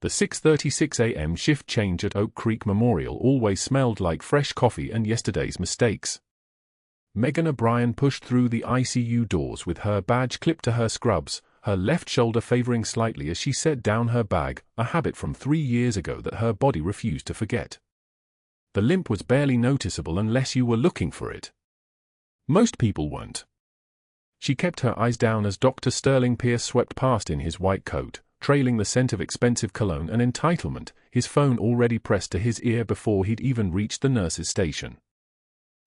The 6:36 a.m. shift change at Oak Creek Memorial always smelled like fresh coffee and yesterday's mistakes. Megan O'Brien pushed through the ICU doors with her badge clipped to her scrubs, her left shoulder favoring slightly as she set down her bag, a habit from 3 years ago that her body refused to forget. The limp was barely noticeable unless you were looking for it. Most people weren't. She kept her eyes down as Dr. Sterling Pierce swept past in his white coat, trailing the scent of expensive cologne and entitlement, his phone already pressed to his ear before he'd even reached the nurse's station.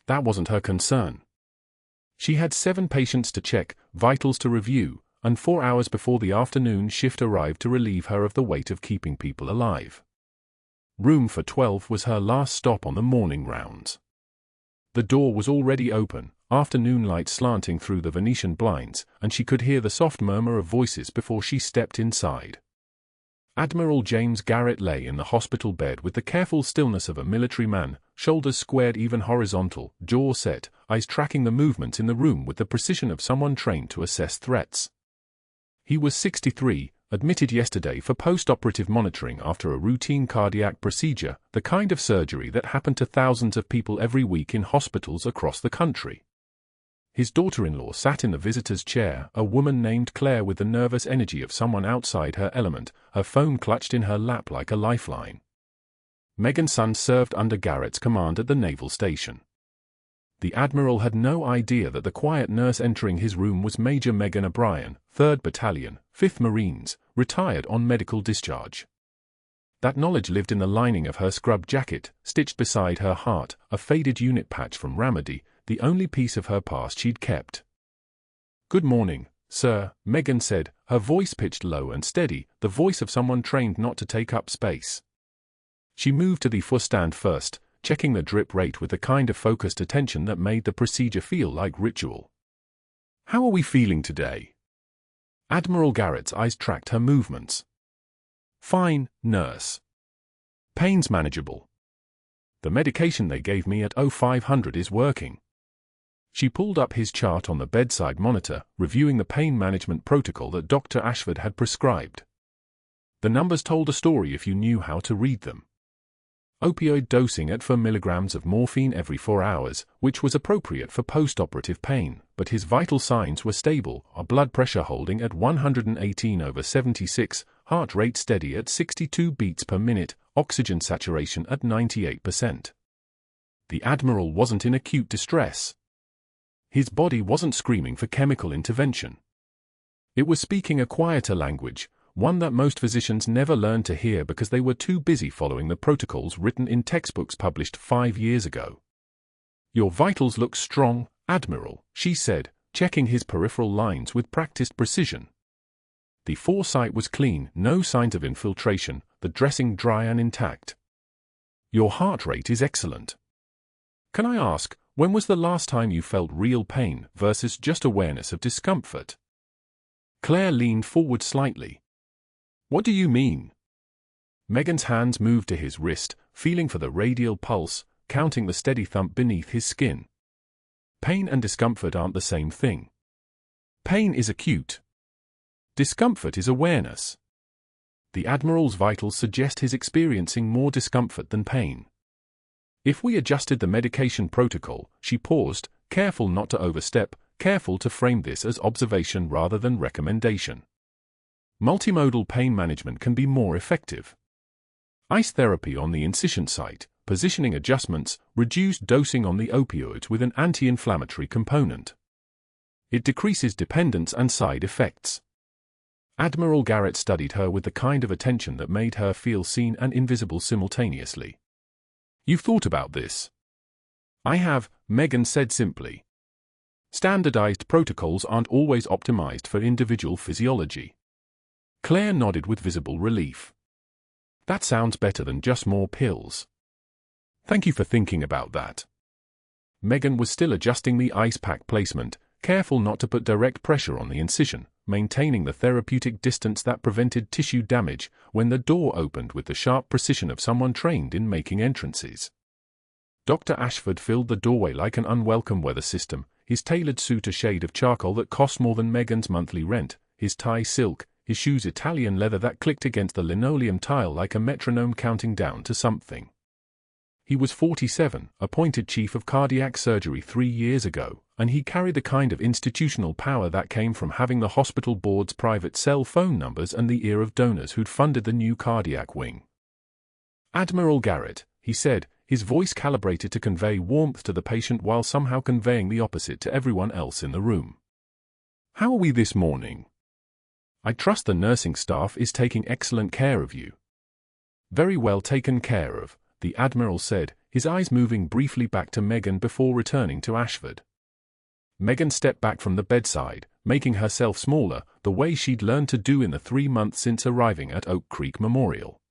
That wasn't her concern. She had 7 patients to check, vitals to review, and 4 hours before the afternoon shift arrived to relieve her of the weight of keeping people alive. Room for 12 was her last stop on the morning rounds. The door was already open, afternoon light slanting through the Venetian blinds, and she could hear the soft murmur of voices before she stepped inside. Admiral James Garrett lay in the hospital bed with the careful stillness of a military man, shoulders squared even horizontal, jaw set, eyes tracking the movements in the room with the precision of someone trained to assess threats. He was 63, admitted yesterday for post-operative monitoring after a routine cardiac procedure, the kind of surgery that happened to thousands of people every week in hospitals across the country. His daughter-in-law sat in the visitor's chair, a woman named Claire with the nervous energy of someone outside her element, her phone clutched in her lap like a lifeline. Megan's son served under Garrett's command at the naval station. The Admiral had no idea that the quiet nurse entering his room was Major Megan O'Brien, 3rd Battalion, 5th Marines, retired on medical discharge. That knowledge lived in the lining of her scrub jacket, stitched beside her heart, a faded unit patch from Ramadi, the only piece of her past she'd kept. "Good morning, sir," Megan said, her voice pitched low and steady, the voice of someone trained not to take up space. She moved to the footstand first, checking the drip rate with the kind of focused attention that made the procedure feel like ritual. "How are we feeling today?" Admiral Garrett's eyes tracked her movements. "Fine, nurse. Pain's manageable. The medication they gave me at 0500 is working." She pulled up his chart on the bedside monitor, reviewing the pain management protocol that Dr. Ashford had prescribed. The numbers told a story if you knew how to read them. Opioid dosing at 4 milligrams of morphine every 4 hours, which was appropriate for post-operative pain, but his vital signs were stable, our blood pressure holding at 118/76, heart rate steady at 62 beats per minute, oxygen saturation at 98%. The Admiral wasn't in acute distress. His body wasn't screaming for chemical intervention. It was speaking a quieter language, one that most physicians never learned to hear because they were too busy following the protocols written in textbooks published 5 years ago. "Your vitals look strong, Admiral," she said, checking his peripheral lines with practiced precision. The foresight was clean, no signs of infiltration, the dressing dry and intact. "Your heart rate is excellent. Can I ask, when was the last time you felt real pain versus just awareness of discomfort?" Claire leaned forward slightly. "What do you mean?" Megan's hands moved to his wrist, feeling for the radial pulse, counting the steady thump beneath his skin. Pain and discomfort aren't the same thing. Pain is acute. Discomfort is awareness. The Admiral's vitals suggest he's experiencing more discomfort than pain. "If we adjusted the medication protocol," she paused, careful not to overstep, careful to frame this as observation rather than recommendation. "Multimodal pain management can be more effective. Ice therapy on the incision site, positioning adjustments, reduced dosing on the opioids with an anti-inflammatory component. It decreases dependence and side effects." Admiral Garrett studied her with the kind of attention that made her feel seen and invisible simultaneously. "You've thought about this?" "I have," Megan said simply. "Standardized protocols aren't always optimized for individual physiology." Claire nodded with visible relief. "That sounds better than just more pills. Thank you for thinking about that." Megan was still adjusting the ice pack placement, careful not to put direct pressure on the incision, maintaining the therapeutic distance that prevented tissue damage, when the door opened with the sharp precision of someone trained in making entrances. Dr. Ashford filled the doorway like an unwelcome weather system, his tailored suit a shade of charcoal that cost more than Megan's monthly rent, his tie silk, his shoes Italian leather that clicked against the linoleum tile like a metronome counting down to something. He was 47, appointed chief of cardiac surgery 3 years ago, and he carried the kind of institutional power that came from having the hospital board's private cell phone numbers and the ear of donors who'd funded the new cardiac wing. "Admiral Garrett," he said, his voice calibrated to convey warmth to the patient while somehow conveying the opposite to everyone else in the room. "How are we this morning? I trust the nursing staff is taking excellent care of you." "Very well taken care of," the Admiral said, his eyes moving briefly back to Megan before returning to Ashford. Megan stepped back from the bedside, making herself smaller, the way she'd learned to do in the 3 months since arriving at Oak Creek Memorial.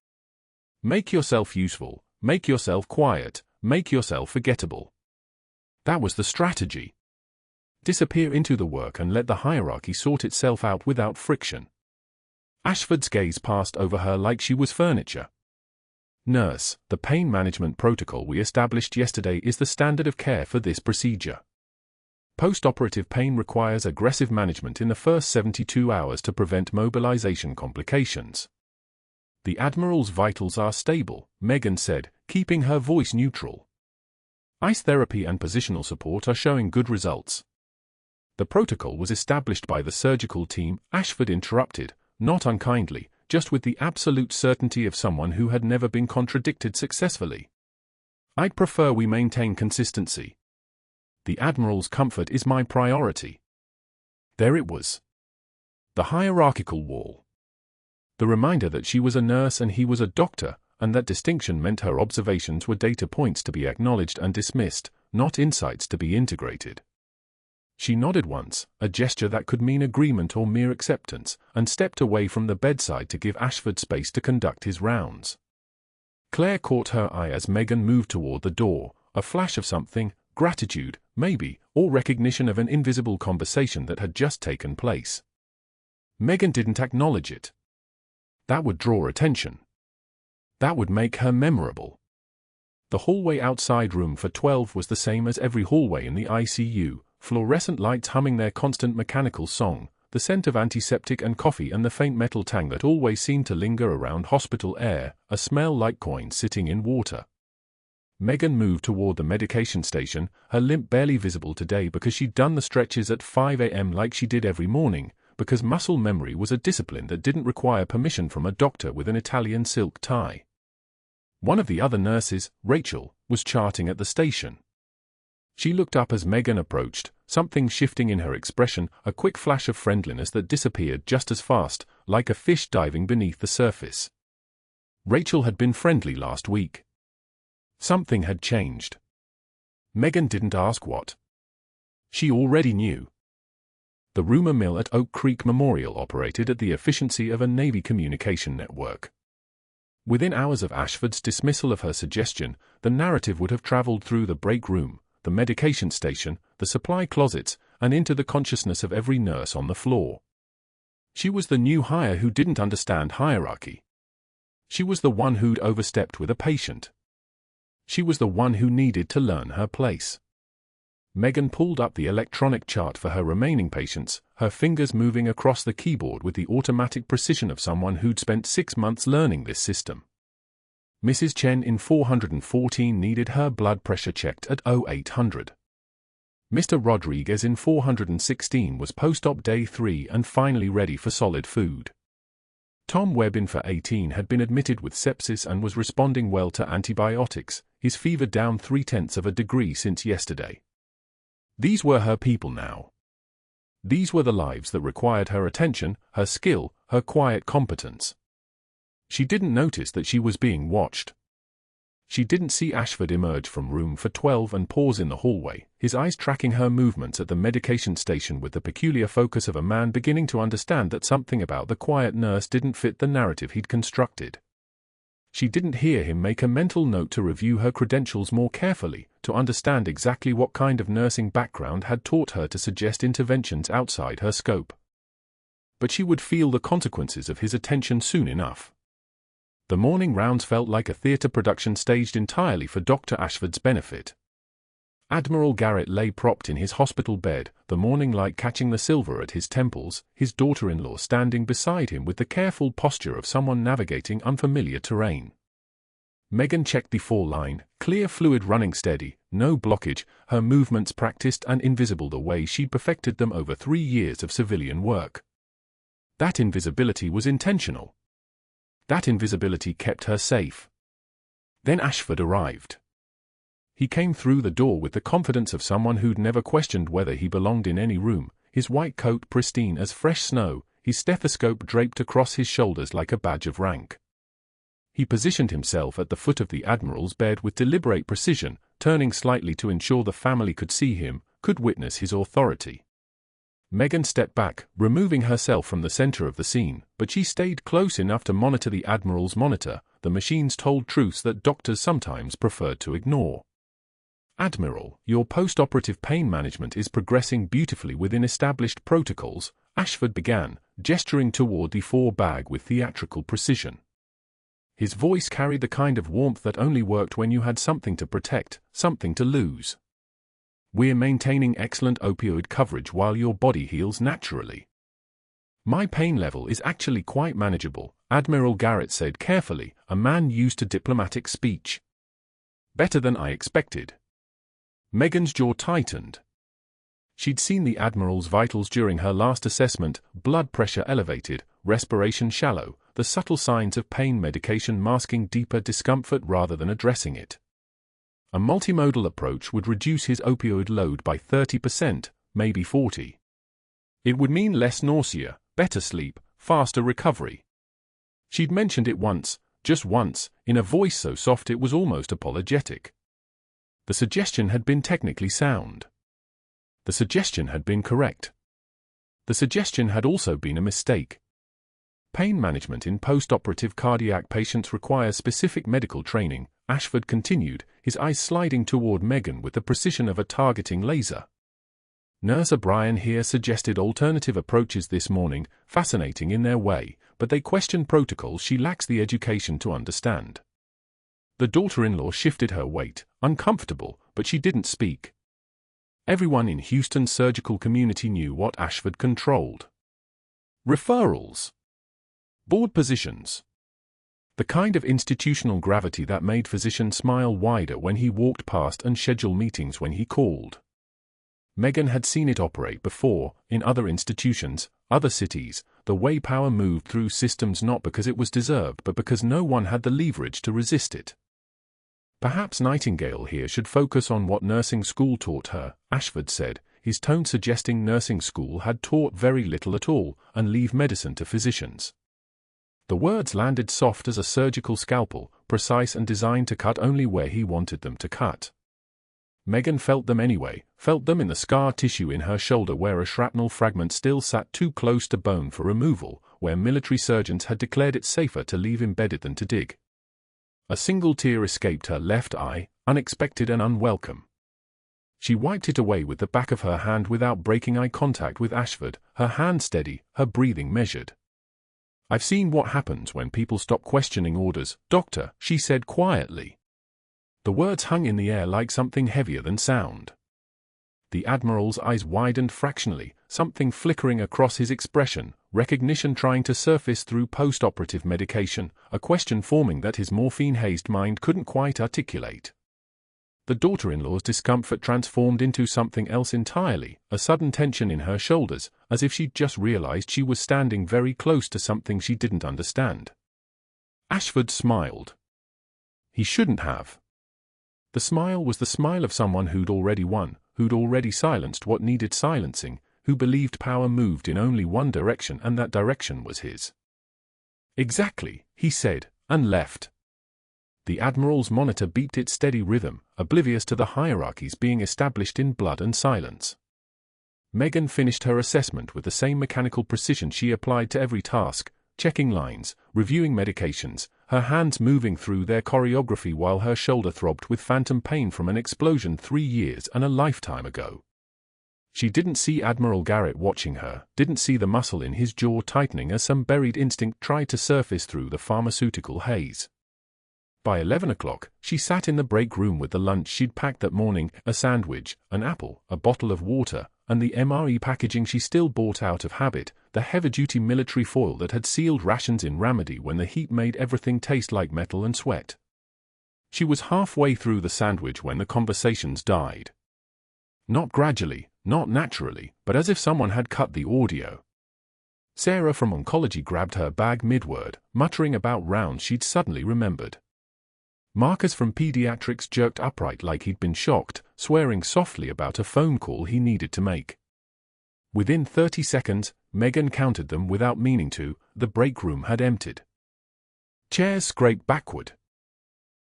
"Make yourself useful, make yourself quiet, make yourself forgettable." That was the strategy. Disappear into the work and let the hierarchy sort itself out without friction. Ashford's gaze passed over her like she was furniture. "Nurse, the pain management protocol we established yesterday is the standard of care for this procedure. Post-operative pain requires aggressive management in the first 72 hours to prevent mobilization complications." "The Admiral's vitals are stable," Megan said, keeping her voice neutral. "Ice therapy and positional support are showing good results." "The protocol was established by the surgical team," Ashford interrupted, not unkindly, just with the absolute certainty of someone who had never been contradicted successfully. "I'd prefer we maintain consistency. The Admiral's comfort is my priority." There it was. The hierarchical wall. The reminder that she was a nurse and he was a doctor, and that distinction meant her observations were data points to be acknowledged and dismissed, not insights to be integrated. She nodded once, a gesture that could mean agreement or mere acceptance, and stepped away from the bedside to give Ashford space to conduct his rounds. Claire caught her eye as Megan moved toward the door, a flash of something, gratitude, maybe, or recognition of an invisible conversation that had just taken place. Megan didn't acknowledge it. That would draw attention. That would make her memorable. The hallway outside room for 12 was the same as every hallway in the ICU, fluorescent lights humming their constant mechanical song, the scent of antiseptic and coffee and the faint metal tang that always seemed to linger around hospital air, a smell like coins sitting in water. Megan moved toward the medication station, her limp barely visible today because she'd done the stretches at 5 a.m. like she did every morning, because muscle memory was a discipline that didn't require permission from a doctor with an Italian silk tie. One of the other nurses, Rachel, was charting at the station. She looked up as Megan approached, something shifting in her expression, a quick flash of friendliness that disappeared just as fast, like a fish diving beneath the surface. Rachel had been friendly last week. Something had changed. Megan didn't ask what. She already knew. The rumor mill at Oak Creek Memorial operated at the efficiency of a Navy communication network. Within hours of Ashford's dismissal of her suggestion, the narrative would have traveled through the break room, the medication station, the supply closets, and into the consciousness of every nurse on the floor. She was the new hire who didn't understand hierarchy. She was the one who'd overstepped with a patient. She was the one who needed to learn her place. Megan pulled up the electronic chart for her remaining patients, her fingers moving across the keyboard with the automatic precision of someone who'd spent 6 months learning this system. Mrs. Chen in 414 needed her blood pressure checked at 0800. Mr. Rodriguez in 416 was post-op day 3 and finally ready for solid food. Tom Webb in for 18 had been admitted with sepsis and was responding well to antibiotics, his fever down 0.3 degrees since yesterday. These were her people now. These were the lives that required her attention, her skill, her quiet competence. She didn't notice that she was being watched. She didn't see Ashford emerge from room for 12 and pause in the hallway, his eyes tracking her movements at the medication station with the peculiar focus of a man beginning to understand that something about the quiet nurse didn't fit the narrative he'd constructed. She didn't hear him make a mental note to review her credentials more carefully, to understand exactly what kind of nursing background had taught her to suggest interventions outside her scope. But she would feel the consequences of his attention soon enough. The morning rounds felt like a theatre production staged entirely for Dr. Ashford's benefit. Admiral Garrett lay propped in his hospital bed, the morning light catching the silver at his temples, his daughter-in-law standing beside him with the careful posture of someone navigating unfamiliar terrain. Megan checked the four-line, clear fluid running steady, no blockage, her movements practiced and invisible the way she'd perfected them over 3 years of civilian work. That invisibility was intentional. That invisibility kept her safe. Then Ashford arrived. He came through the door with the confidence of someone who'd never questioned whether he belonged in any room, his white coat pristine as fresh snow, his stethoscope draped across his shoulders like a badge of rank. He positioned himself at the foot of the Admiral's bed with deliberate precision, turning slightly to ensure the family could see him, could witness his authority. Megan stepped back, removing herself from the center of the scene, but she stayed close enough to monitor the Admiral's monitor. The machines told truths that doctors sometimes preferred to ignore. "Admiral, your post-operative pain management is progressing beautifully within established protocols," Ashford began, gesturing toward the bag with theatrical precision. His voice carried the kind of warmth that only worked when you had something to protect, something to lose. "We're maintaining excellent opioid coverage while your body heals naturally." "My pain level is actually quite manageable," Admiral Garrett said carefully, a man used to diplomatic speech. "Better than I expected." Megan's jaw tightened. She'd seen the Admiral's vitals during her last assessment: blood pressure elevated, respiration shallow, the subtle signs of pain medication masking deeper discomfort rather than addressing it. A multimodal approach would reduce his opioid load by 30%, maybe 40%. It would mean less nausea, better sleep, faster recovery. She'd mentioned it once, just once, in a voice so soft it was almost apologetic. The suggestion had been technically sound. The suggestion had been correct. The suggestion had also been a mistake. Pain management in post-operative cardiac patients requires specific medical training, Ashford continued, his eyes sliding toward Megan with the precision of a targeting laser. Nurse O'Brien here suggested alternative approaches this morning, fascinating in their way, but they question protocols she lacks the education to understand. The daughter-in-law shifted her weight, uncomfortable, but she didn't speak. Everyone in Houston's surgical community knew what Ashford controlled. Referrals. Board positions. The kind of institutional gravity that made physicians smile wider when he walked past and schedule meetings when he called. Megan had seen it operate before, in other institutions, other cities, the way power moved through systems not because it was deserved but because no one had the leverage to resist it. Perhaps Nightingale here should focus on what nursing school taught her, Ashford said, his tone suggesting nursing school had taught very little at all, and leave medicine to physicians. The words landed soft as a surgical scalpel, precise and designed to cut only where he wanted them to cut. Megan felt them anyway, felt them in the scar tissue in her shoulder where a shrapnel fragment still sat too close to bone for removal, where military surgeons had declared it safer to leave embedded than to dig. A single tear escaped her left eye, unexpected and unwelcome. She wiped it away with the back of her hand without breaking eye contact with Ashford, her hand steady, her breathing measured. "I've seen what happens when people stop questioning orders, Doctor," she said quietly. The words hung in the air like something heavier than sound. The Admiral's eyes widened fractionally, something flickering across his expression, recognition trying to surface through post-operative medication, a question forming that his morphine-hazed mind couldn't quite articulate. The daughter-in-law's discomfort transformed into something else entirely, a sudden tension in her shoulders, as if she'd just realized she was standing very close to something she didn't understand. Ashford smiled. He shouldn't have. The smile was the smile of someone who'd already won, who'd already silenced what needed silencing, who believed power moved in only one direction and that direction was his. "Exactly," he said, and left. The Admiral's monitor beeped its steady rhythm, oblivious to the hierarchies being established in blood and silence. Megan finished her assessment with the same mechanical precision she applied to every task, checking lines, reviewing medications, her hands moving through their choreography while her shoulder throbbed with phantom pain from an explosion 3 years and a lifetime ago. She didn't see Admiral Garrett watching her, didn't see the muscle in his jaw tightening as some buried instinct tried to surface through the pharmaceutical haze. By 11 o'clock, she sat in the break room with the lunch she'd packed that morning, a sandwich, an apple, a bottle of water, and the MRE packaging she still bought out of habit, the heavy-duty military foil that had sealed rations in Ramadi when the heat made everything taste like metal and sweat. She was halfway through the sandwich when the conversations died. Not gradually, not naturally, but as if someone had cut the audio. Sarah from oncology grabbed her bag mid-word, muttering about rounds she'd suddenly remembered. Marcus from pediatrics jerked upright like he'd been shocked, swearing softly about a phone call he needed to make. Within 30 seconds, Megan counted them without meaning to, the break room had emptied. Chairs scraped backward.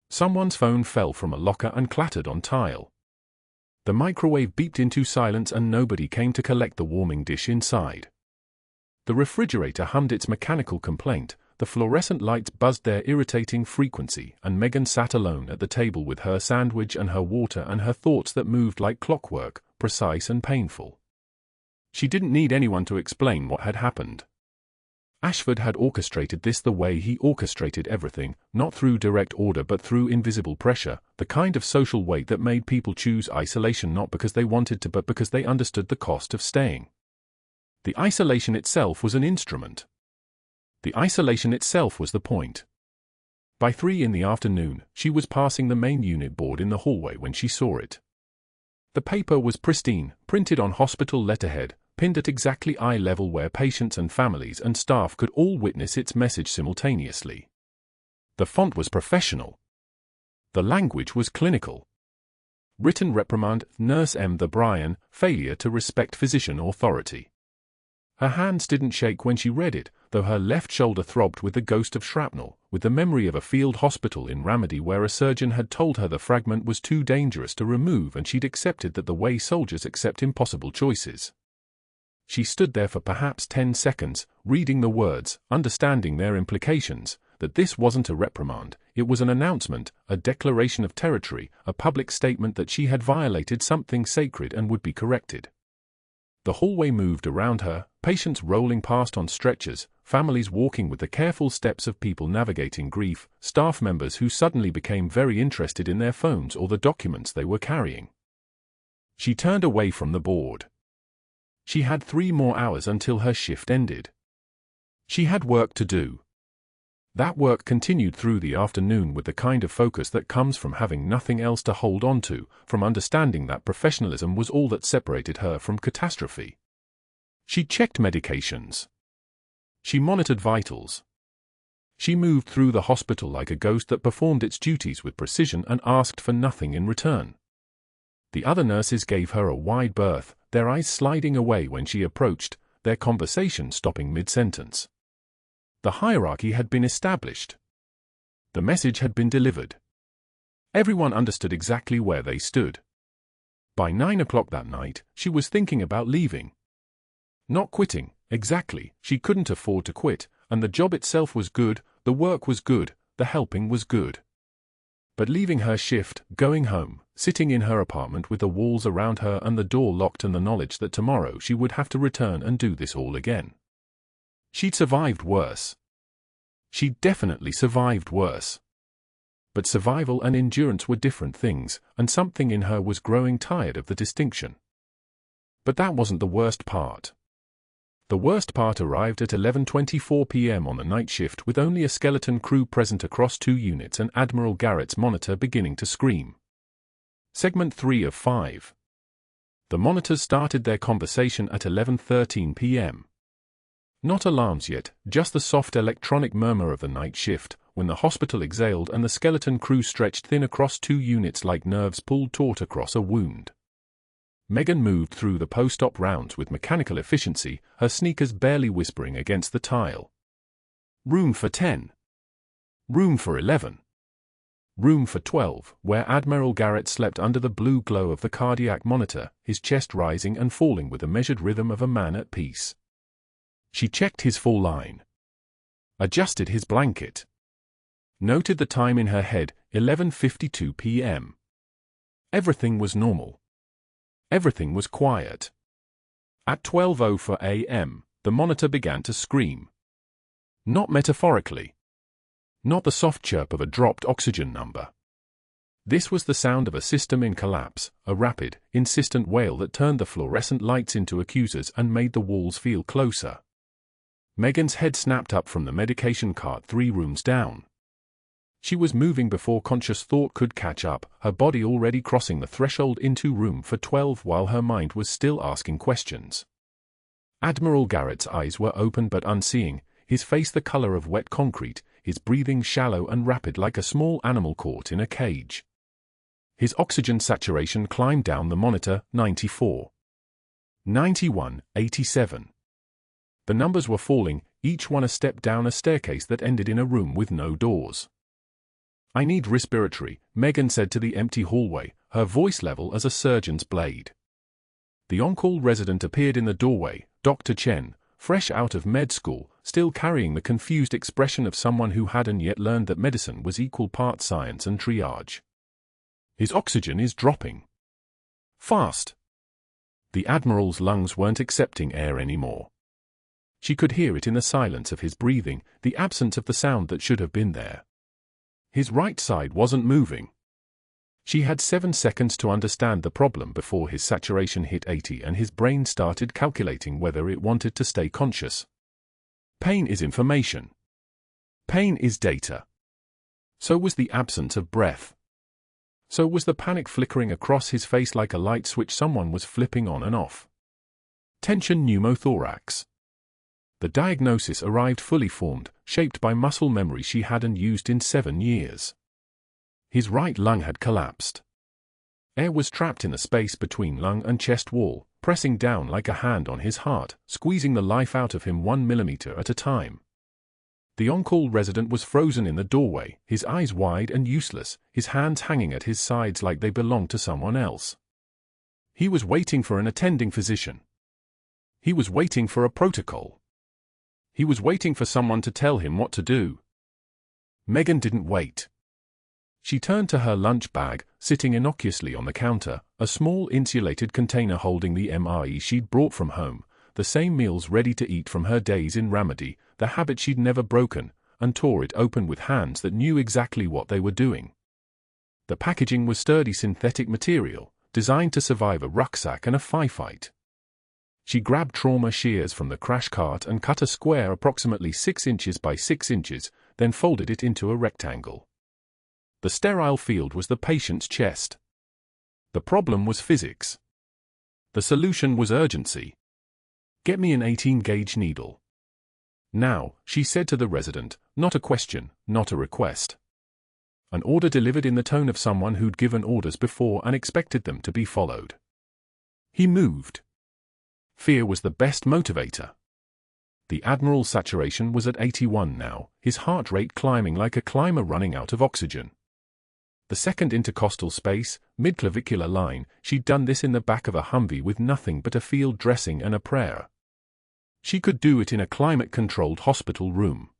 Someone's phone fell from a locker and clattered on tile. The microwave beeped into silence and nobody came to collect the warming dish inside. The refrigerator hummed its mechanical complaint, the fluorescent lights buzzed their irritating frequency, and Megan sat alone at the table with her sandwich and her water and her thoughts that moved like clockwork, precise and painful. She didn't need anyone to explain what had happened. Ashford had orchestrated this the way he orchestrated everything, not through direct order but through invisible pressure, the kind of social weight that made people choose isolation not because they wanted to but because they understood the cost of staying. The isolation itself was an instrument. The isolation itself was the point. By 3 in the afternoon, she was passing the main unit board in the hallway when she saw it. The paper was pristine, printed on hospital letterhead, pinned at exactly eye level where patients and families and staff could all witness its message simultaneously. The font was professional. The language was clinical. Written reprimand, Nurse M. The Brian, failure to respect physician authority. Her hands didn't shake when she read it, though her left shoulder throbbed with the ghost of shrapnel, with the memory of a field hospital in Ramadi where a surgeon had told her the fragment was too dangerous to remove and she'd accepted that the way soldiers accept impossible choices. She stood there for perhaps 10 seconds, reading the words, understanding their implications, that this wasn't a reprimand, it was an announcement, a declaration of territory, a public statement that she had violated something sacred and would be corrected. The hallway moved around her, patients rolling past on stretchers, families walking with the careful steps of people navigating grief, staff members who suddenly became very interested in their phones or the documents they were carrying. She turned away from the board. She had 3 more hours until her shift ended. She had work to do. That work continued through the afternoon with the kind of focus that comes from having nothing else to hold on to, from understanding that professionalism was all that separated her from catastrophe. She checked medications. She monitored vitals. She moved through the hospital like a ghost that performed its duties with precision and asked for nothing in return. The other nurses gave her a wide berth, their eyes sliding away when she approached, their conversation stopping mid-sentence. The hierarchy had been established. The message had been delivered. Everyone understood exactly where they stood. By 9 o'clock that night, she was thinking about leaving. Not quitting, exactly, she couldn't afford to quit, and the job itself was good, the work was good, the helping was good. But leaving her shift, going home, sitting in her apartment with the walls around her and the door locked and the knowledge that tomorrow she would have to return and do this all again. She'd survived worse. She'd definitely survived worse. But survival and endurance were different things, and something in her was growing tired of the distinction. But that wasn't the worst part. The worst part arrived at 11:24 p.m. on the night shift with only a skeleton crew present across 2 units and Admiral Garrett's monitor beginning to scream. Segment 3 of 5. The monitors started their conversation at 11:13 p.m. Not alarms yet, just the soft electronic murmur of the night shift, when the hospital exhaled and the skeleton crew stretched thin across 2 units like nerves pulled taut across a wound. Megan moved through the post-op rounds with mechanical efficiency, her sneakers barely whispering against the tile. Room for 10. Room for 11. Room for 12, where Admiral Garrett slept under the blue glow of the cardiac monitor, his chest rising and falling with the measured rhythm of a man at peace. She checked his full line. Adjusted his blanket. Noted the time in her head, 11:52 p.m. Everything was normal. Everything was quiet. At 12:04 a.m., the monitor began to scream. Not metaphorically. Not the soft chirp of a dropped oxygen number. This was the sound of a system in collapse, a rapid, insistent wail that turned the fluorescent lights into accusers and made the walls feel closer. Megan's head snapped up from the medication cart 3 rooms down. She was moving before conscious thought could catch up, her body already crossing the threshold into room for 12 while her mind was still asking questions. Admiral Garrett's eyes were open but unseeing, his face the color of wet concrete, his breathing shallow and rapid like a small animal caught in a cage. His oxygen saturation climbed down the monitor, 94. 91, 87. The numbers were falling, each one a step down a staircase that ended in a room with no doors. "I need respiratory," Megan said to the empty hallway, her voice level as a surgeon's blade. The on-call resident appeared in the doorway, Dr. Chen, fresh out of med school, still carrying the confused expression of someone who hadn't yet learned that medicine was equal parts science and triage. "His oxygen is dropping. Fast." The Admiral's lungs weren't accepting air anymore. She could hear it in the silence of his breathing, the absence of the sound that should have been there. His right side wasn't moving. She had 7 seconds to understand the problem before his saturation hit 80 and his brain started calculating whether it wanted to stay conscious. Pain is information. Pain is data. So was the absence of breath. So was the panic flickering across his face like a light switch someone was flipping on and off. Tension pneumothorax. The diagnosis arrived fully formed, shaped by muscle memory she hadn't used in 7 years. His right lung had collapsed. Air was trapped in the space between lung and chest wall, pressing down like a hand on his heart, squeezing the life out of him 1 millimeter at a time. The on-call resident was frozen in the doorway, his eyes wide and useless, his hands hanging at his sides like they belonged to someone else. He was waiting for an attending physician. He was waiting for a protocol. He was waiting for someone to tell him what to do. Megan didn't wait. She turned to her lunch bag, sitting innocuously on the counter, a small insulated container holding the MRE she'd brought from home, the same meals ready to eat from her days in Ramadi, the habit she'd never broken, and tore it open with hands that knew exactly what they were doing. The packaging was sturdy synthetic material, designed to survive a rucksack and a firefight. She grabbed trauma shears from the crash cart and cut a square approximately 6 inches by 6 inches, then folded it into a rectangle. The sterile field was the patient's chest. The problem was physics. The solution was urgency. "Get me an 18-gauge needle. Now," she said to the resident, not a question, not a request. An order delivered in the tone of someone who'd given orders before and expected them to be followed. He moved. Fear was the best motivator. The Admiral's saturation was at 81 now, his heart rate climbing like a climber running out of oxygen. The second intercostal space, mid-clavicular line, she'd done this in the back of a Humvee with nothing but a field dressing and a prayer. She could do it in a climate-controlled hospital room.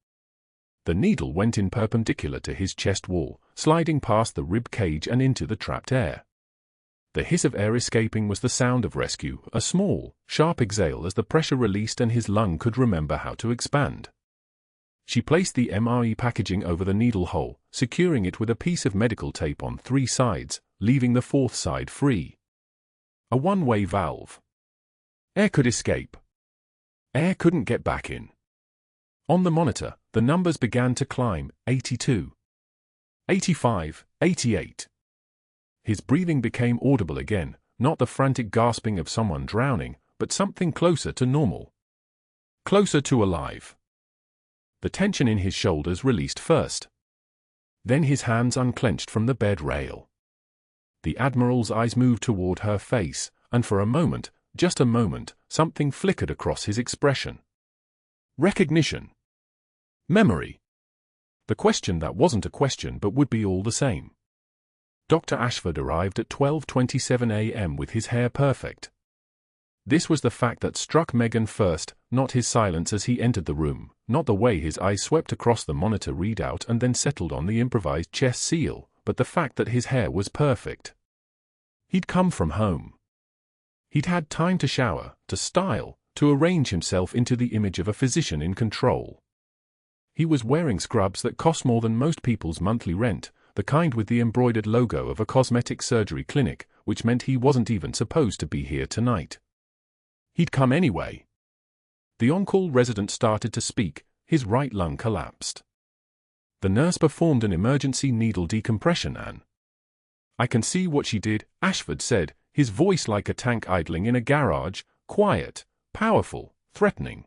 The needle went in perpendicular to his chest wall, sliding past the rib cage and into the trapped air. The hiss of air escaping was the sound of rescue, a small, sharp exhale as the pressure released and his lung could remember how to expand. She placed the MRE packaging over the needle hole, securing it with a piece of medical tape on 3 sides, leaving the 4th side free. A one-way valve. Air could escape. Air couldn't get back in. On the monitor, the numbers began to climb, 82. 85, 88. His breathing became audible again, not the frantic gasping of someone drowning, but something closer to normal. Closer to alive. The tension in his shoulders released first. Then his hands unclenched from the bed rail. The Admiral's eyes moved toward her face, and for a moment, just a moment, something flickered across his expression. Recognition. Memory. The question that wasn't a question but would be all the same. Dr. Ashford arrived at 12:27 a.m. with his hair perfect. This was the fact that struck Megan first, not his silence as he entered the room, not the way his eyes swept across the monitor readout and then settled on the improvised chest seal, but the fact that his hair was perfect. He'd come from home. He'd had time to shower, to style, to arrange himself into the image of a physician in control. He was wearing scrubs that cost more than most people's monthly rent, the kind with the embroidered logo of a cosmetic surgery clinic, which meant he wasn't even supposed to be here tonight. He'd come anyway. The on-call resident started to speak. His right lung collapsed. The nurse performed an emergency needle decompression and... "I can see what she did," Ashford said, his voice like a tank idling in a garage, quiet, powerful, threatening.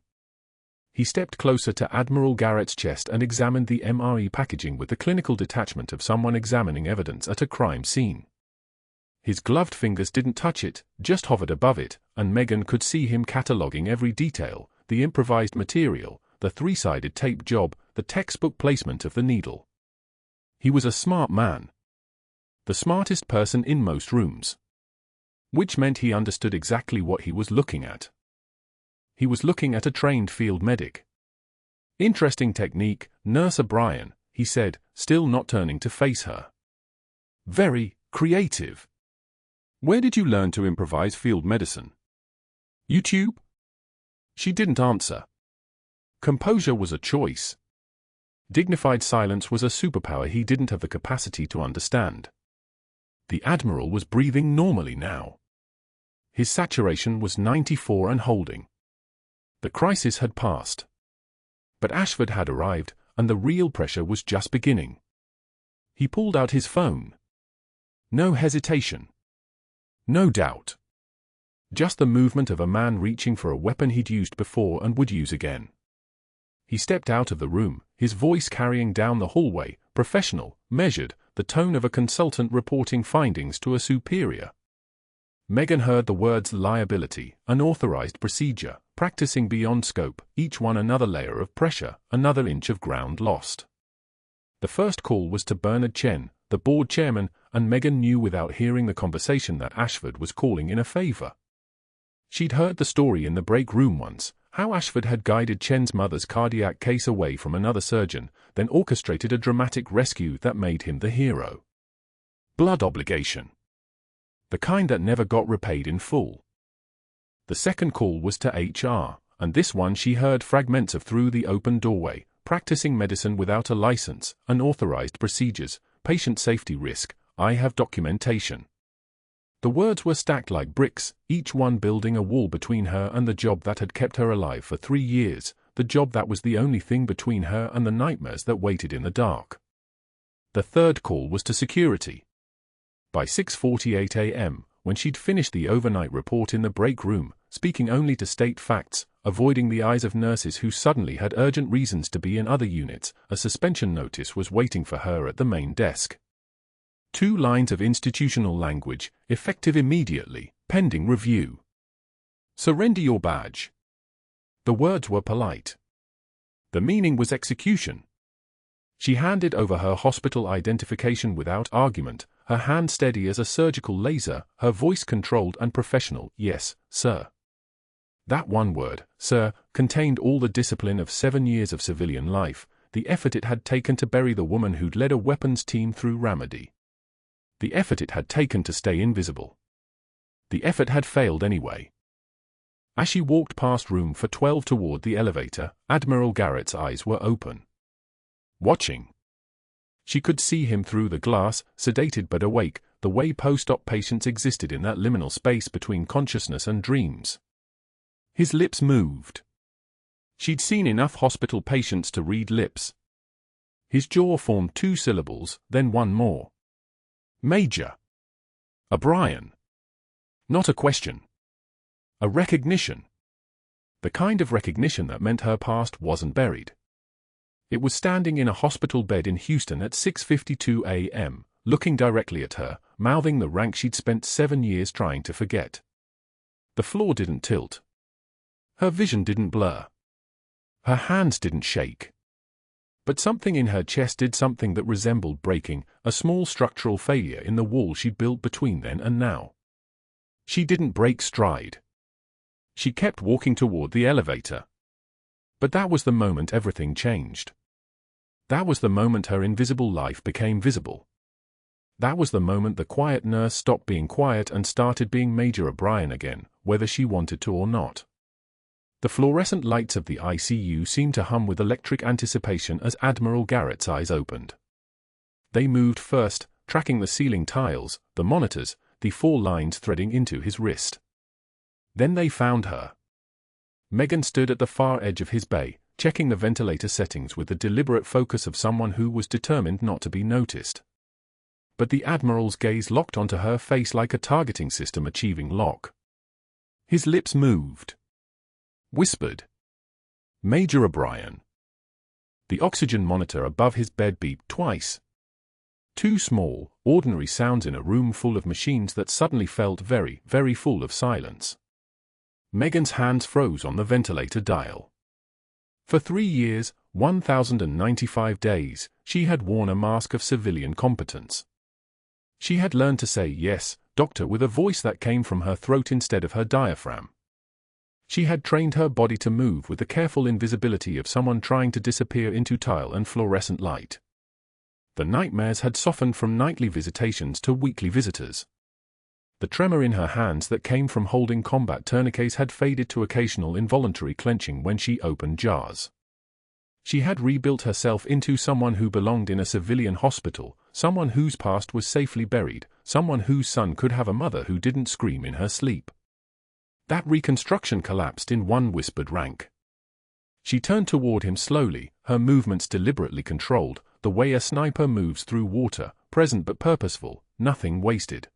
He stepped closer to Admiral Garrett's chest and examined the MRE packaging with the clinical detachment of someone examining evidence at a crime scene. His gloved fingers didn't touch it, just hovered above it, and Megan could see him cataloguing every detail, the improvised material, the three-sided tape job, the textbook placement of the needle. He was a smart man. The smartest person in most rooms. Which meant he understood exactly what he was looking at. He was looking at a trained field medic. "Interesting technique, Nurse O'Brien," he said, still not turning to face her. "Very creative. Where did you learn to improvise field medicine?" "YouTube?" She didn't answer. Composure was a choice. Dignified silence was a superpower he didn't have the capacity to understand. The Admiral was breathing normally now. His saturation was 94 and holding. The crisis had passed. But Ashford had arrived, and the real pressure was just beginning. He pulled out his phone. No hesitation. No doubt. Just the movement of a man reaching for a weapon he'd used before and would use again. He stepped out of the room, his voice carrying down the hallway, professional, measured, the tone of a consultant reporting findings to a superior. Megan heard the words liability, unauthorized procedure, practicing beyond scope, each one another layer of pressure, another inch of ground lost. The first call was to Bernard Chen, the board chairman, and Megan knew without hearing the conversation that Ashford was calling in a favor. She'd heard the story in the break room once, how Ashford had guided Chen's mother's cardiac case away from another surgeon, then orchestrated a dramatic rescue that made him the hero. Blood obligation. The kind that never got repaid in full. The second call was to HR, and this one she heard fragments of through the open doorway, practicing medicine without a license, unauthorized procedures, patient safety risk, I have documentation. The words were stacked like bricks, each one building a wall between her and the job that had kept her alive for 3 years, the job that was the only thing between her and the nightmares that waited in the dark. The third call was to security. By 6:48 a.m., when she'd finished the overnight report in the break room, speaking only to state facts, avoiding the eyes of nurses who suddenly had urgent reasons to be in other units, a suspension notice was waiting for her at the main desk. 2 lines of institutional language, effective immediately, pending review. Surrender your badge. The words were polite. The meaning was execution. She handed over her hospital identification without argument, her hand steady as a surgical laser, her voice controlled and professional. "Yes, sir." That one word, sir, contained all the discipline of 7 years of civilian life, the effort it had taken to bury the woman who'd led a weapons team through Ramadi. The effort it had taken to stay invisible. The effort had failed anyway. As she walked past room for 12 toward the elevator, Admiral Garrett's eyes were open. Watching. She could see him through the glass, sedated but awake, the way post-op patients existed in that liminal space between consciousness and dreams. His lips moved. She'd seen enough hospital patients to read lips. His jaw formed 2 syllables, then one more. Major. O'Brien. Not a question. A recognition. The kind of recognition that meant her past wasn't buried. It was standing in a hospital bed in Houston at 6:52 a.m., looking directly at her, mouthing the rank she'd spent 7 years trying to forget. The floor didn't tilt. Her vision didn't blur. Her hands didn't shake. But something in her chest did something that resembled breaking, a small structural failure in the wall she'd built between then and now. She didn't break stride. She kept walking toward the elevator. But that was the moment everything changed. That was the moment her invisible life became visible. That was the moment the quiet nurse stopped being quiet and started being Major O'Brien again, whether she wanted to or not. The fluorescent lights of the ICU seemed to hum with electric anticipation as Admiral Garrett's eyes opened. They moved first, tracking the ceiling tiles, the monitors, the 4 lines threading into his wrist. Then they found her. Megan stood at the far edge of his bay, checking the ventilator settings with the deliberate focus of someone who was determined not to be noticed. But the Admiral's gaze locked onto her face like a targeting system achieving lock. His lips moved. Whispered. "Major O'Brien." The oxygen monitor above his bed beeped twice. 2 small, ordinary sounds in a room full of machines that suddenly felt very, very full of silence. Megan's hands froze on the ventilator dial. For 3 years, 1,095 days, she had worn a mask of civilian competence. She had learned to say yes, doctor, with a voice that came from her throat instead of her diaphragm. She had trained her body to move with the careful invisibility of someone trying to disappear into tile and fluorescent light. The nightmares had softened from nightly visitations to weekly visitors. The tremor in her hands that came from holding combat tourniquets had faded to occasional involuntary clenching when she opened jars. She had rebuilt herself into someone who belonged in a civilian hospital, someone whose past was safely buried, someone whose son could have a mother who didn't scream in her sleep. That reconstruction collapsed in one whispered rank. She turned toward him slowly, her movements deliberately controlled, the way a sniper moves through water, present but purposeful, nothing wasted.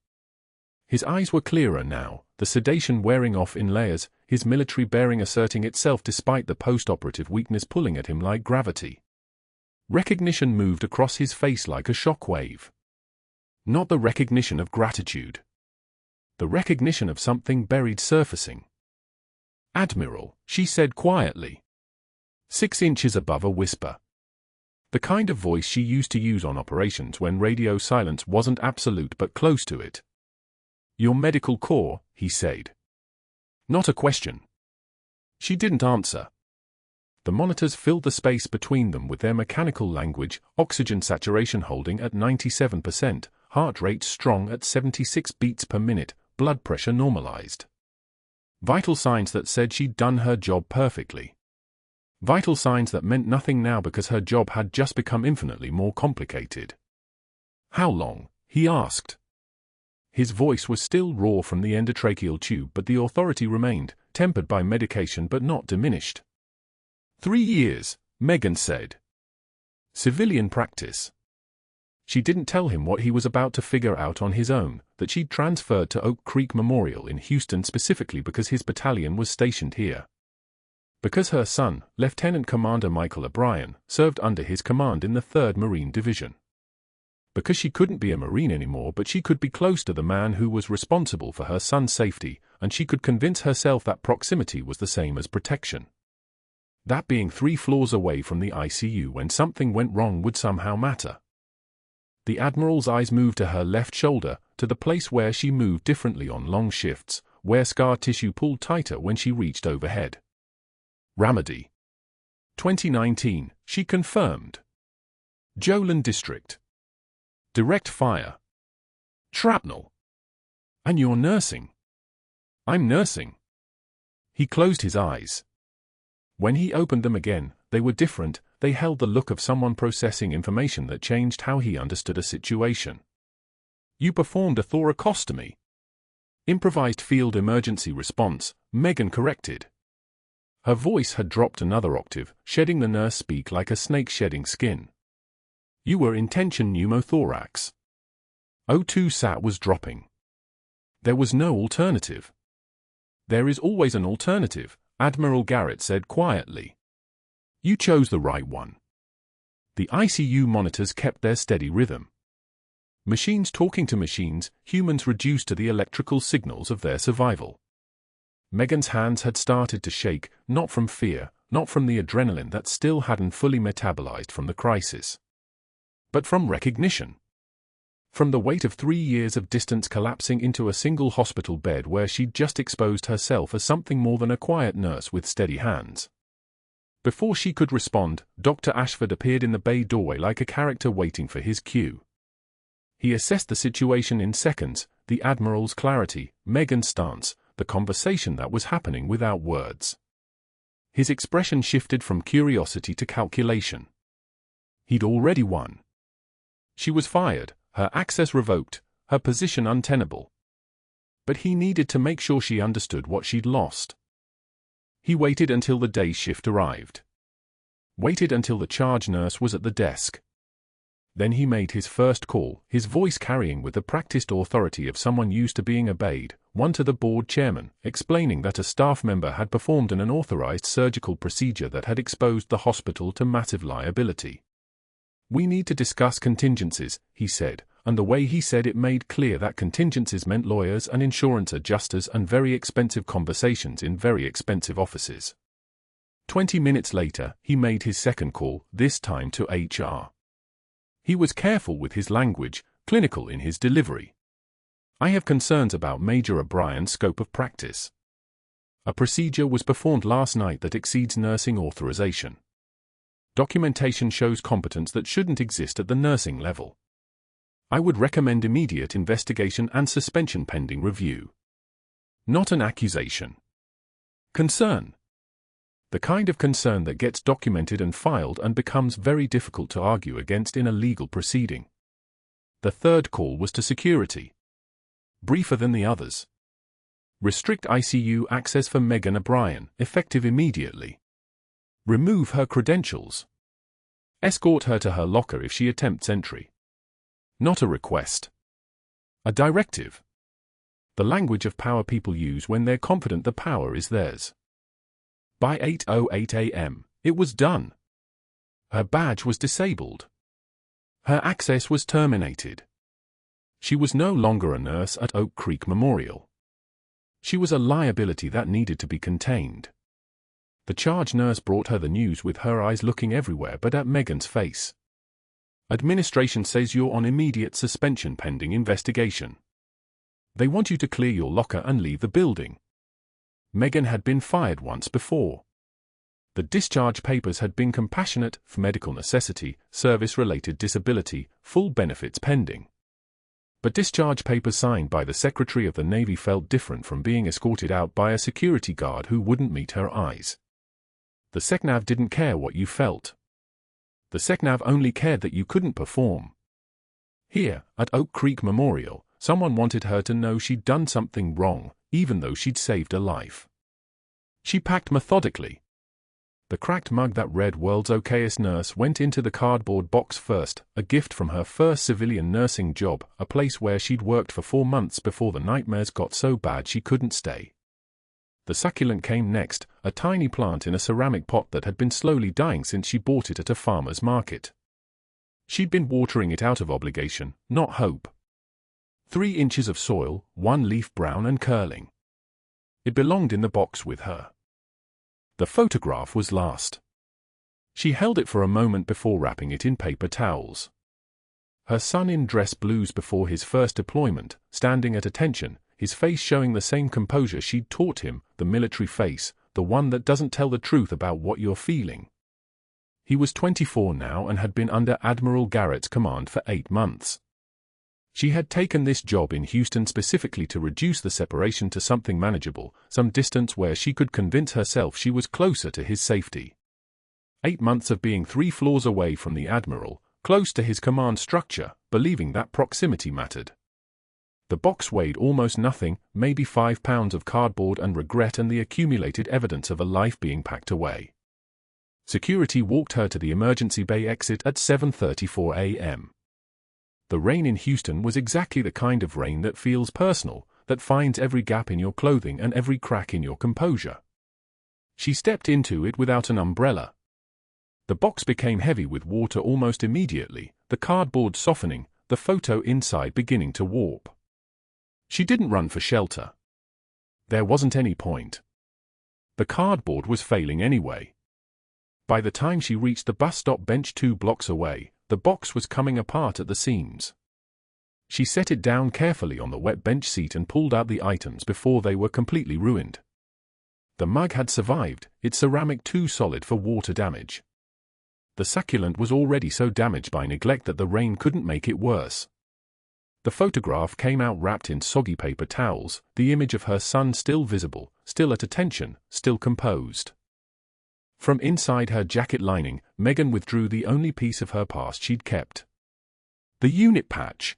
His eyes were clearer now, the sedation wearing off in layers, his military bearing asserting itself despite the post-operative weakness pulling at him like gravity. Recognition moved across his face like a shock wave. Not the recognition of gratitude. The recognition of something buried surfacing. "Admiral," she said quietly. 6 inches above a whisper. The kind of voice she used to use on operations when radio silence wasn't absolute but close to it. "Your medical corps," he said. Not a question. She didn't answer. The monitors filled the space between them with their mechanical language, oxygen saturation holding at 97%, heart rate strong at 76 beats per minute, blood pressure normalized. Vital signs that said she'd done her job perfectly. Vital signs that meant nothing now because her job had just become infinitely more complicated. "How long?" he asked. His voice was still raw from the endotracheal tube, but the authority remained, tempered by medication but not diminished. 3 years, Megan said. Civilian practice. She didn't tell him what he was about to figure out on his own, that she'd transferred to Oak Creek Memorial in Houston specifically because his battalion was stationed here. Because her son, Lieutenant Commander Michael O'Brien, served under his command in the 3rd Marine Division. Because she couldn't be a Marine anymore, but she could be close to the man who was responsible for her son's safety, and she could convince herself that proximity was the same as protection. That being 3 floors away from the ICU when something went wrong would somehow matter. The Admiral's eyes moved to her left shoulder, to the place where she moved differently on long shifts, where scar tissue pulled tighter when she reached overhead. Ramadi. 2019, she confirmed. Jolin District. Direct fire. Shrapnel. And you're nursing. I'm nursing. He closed his eyes. When he opened them again, they were different. They held the look of someone processing information that changed how he understood a situation. You performed a thoracostomy. Improvised field emergency response, Megan corrected. Her voice had dropped another octave, shedding the nurse speak like a snake shedding skin. You were in tension pneumothorax. O2 sat was dropping. There was no alternative. There is always an alternative, Admiral Garrett said quietly. You chose the right one. The ICU monitors kept their steady rhythm. Machines talking to machines, humans reduced to the electrical signals of their survival. Megan's hands had started to shake, not from fear, not from the adrenaline that still hadn't fully metabolized from the crisis, but from recognition. From the weight of 3 years of distance collapsing into a single hospital bed where she'd just exposed herself as something more than a quiet nurse with steady hands. Before she could respond, Dr. Ashford appeared in the bay doorway like a character waiting for his cue. He assessed the situation in seconds, the Admiral's clarity, Megan's stance, the conversation that was happening without words. His expression shifted from curiosity to calculation. He'd already won. She was fired, her access revoked, her position untenable. But he needed to make sure she understood what she'd lost. He waited until the day shift arrived. Waited until the charge nurse was at the desk. Then he made his first call, his voice carrying with the practiced authority of someone used to being obeyed, one to the board chairman, explaining that a staff member had performed an unauthorized surgical procedure that had exposed the hospital to massive liability. "We need to discuss contingencies," he said, and the way he said it made clear that contingencies meant lawyers and insurance adjusters and very expensive conversations in very expensive offices. 20 minutes later, he made his second call, this time to HR. He was careful with his language, clinical in his delivery. "I have concerns about Major O'Brien's scope of practice. A procedure was performed last night that exceeds nursing authorization. Documentation shows competence that shouldn't exist at the nursing level. I would recommend immediate investigation and suspension pending review." Not an accusation. Concern. The kind of concern that gets documented and filed and becomes very difficult to argue against in a legal proceeding. The third call was to security. Briefer than the others. Restrict ICU access for Megan O'Brien, effective immediately. Remove her credentials. Escort her to her locker if she attempts entry. Not a request. A directive. The language of power people use when they're confident the power is theirs. By 8:08 a.m., it was done. Her badge was disabled. Her access was terminated. She was no longer a nurse at Oak Creek Memorial. She was a liability that needed to be contained. The charge nurse brought her the news with her eyes looking everywhere but at Megan's face. "Administration says you're on immediate suspension pending investigation. They want you to clear your locker and leave the building." Megan had been fired once before. The discharge papers had been compassionate, for medical necessity, service-related disability, full benefits pending. But discharge papers signed by the Secretary of the Navy felt different from being escorted out by a security guard who wouldn't meet her eyes. The SecNav didn't care what you felt. The SecNav only cared that you couldn't perform. Here, at Oak Creek Memorial, someone wanted her to know she'd done something wrong, even though she'd saved a life. She packed methodically. The cracked mug that read "World's Okayest Nurse" went into the cardboard box first, a gift from her first civilian nursing job, a place where she'd worked for 4 months before the nightmares got so bad she couldn't stay. The succulent came next, a tiny plant in a ceramic pot that had been slowly dying since she bought it at a farmer's market. She'd been watering it out of obligation, not hope. 3 inches of soil, 1 leaf brown and curling. It belonged in the box with her. The photograph was last. She held it for a moment before wrapping it in paper towels. Her son in dress blues before his first deployment, standing at attention, his face showing the same composure she'd taught him, the military face, the one that doesn't tell the truth about what you're feeling. He was 24 now and had been under Admiral Garrett's command for 8 months. She had taken this job in Houston specifically to reduce the separation to something manageable, some distance where she could convince herself she was closer to his safety. 8 months of being 3 floors away from the Admiral, close to his command structure, believing that proximity mattered. The box weighed almost nothing, maybe 5 pounds of cardboard and regret and the accumulated evidence of a life being packed away. Security walked her to the emergency bay exit at 7:34 a.m. The rain in Houston was exactly the kind of rain that feels personal, that finds every gap in your clothing and every crack in your composure. She stepped into it without an umbrella. The box became heavy with water almost immediately, the cardboard softening, the photo inside beginning to warp. She didn't run for shelter. There wasn't any point. The cardboard was failing anyway. By the time she reached the bus stop bench 2 blocks away, the box was coming apart at the seams. She set it down carefully on the wet bench seat and pulled out the items before they were completely ruined. The mug had survived, its ceramic too solid for water damage. The succulent was already so damaged by neglect that the rain couldn't make it worse. The photograph came out wrapped in soggy paper towels, the image of her son still visible, still at attention, still composed. From inside her jacket lining, Megan withdrew the only piece of her past she'd kept. The unit patch.